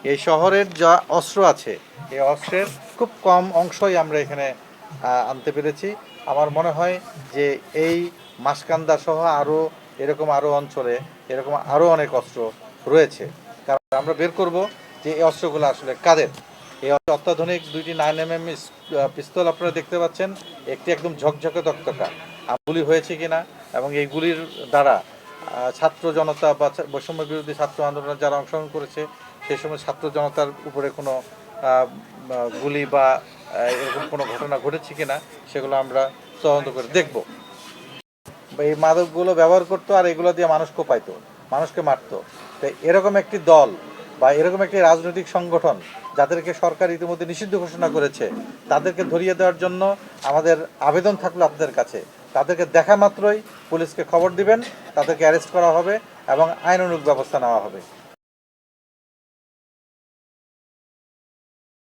এই শহরের যা অস্ত্র আছে এই অস্ত্রের খুব কম অংশই আমরা এখানে আনতে পেরেছি। আমার মনে হয় যে এই মাসকান্দা সহ এরকম আরও অঞ্চলে এরকম আরও অনেক অস্ত্র রয়েছে। কারণ আমরা বের করব যে এই অস্ত্রগুলো আসলে কাদের। এই অত্যাধুনিক দুইটি 9mm পিস্তল আপনারা দেখতে পাচ্ছেন, একটি একদম ঝকঝকে তকতকা গুলি হয়েছে কিনা, এবং এই গুলির দ্বারা ছাত্র জনতা বা বৈষম্য বিরোধী ছাত্র আন্দোলনে যারা অংশগ্রহণ করেছে সেই সময় ছাত্র জনতার উপরে কোনো গুলি বা এরকম কোনো ঘটনা ঘটেছে কিনা সেগুলো আমরা তদন্ত করে দেখব। এই মাদকগুলো ব্যবহার করতো আর এগুলো দিয়ে মানুষ কোপাইতো, মানুষকে মারতো। তো এরকম একটি দল বা এরকম একটি রাজনৈতিক সংগঠন যাদেরকে সরকার ইতিমধ্যে নিষিদ্ধ ঘোষণা করেছে, তাদেরকে ধরিয়ে দেওয়ার জন্য আমাদের আবেদন থাকলো আপনাদের কাছে। তাদেরকে দেখা মাত্রই পুলিশকে খবর দিবেন, তাদেরকে অ্যারেস্ট করা হবে এবং আইনানুগ ব্যবস্থা নেওয়া হবে।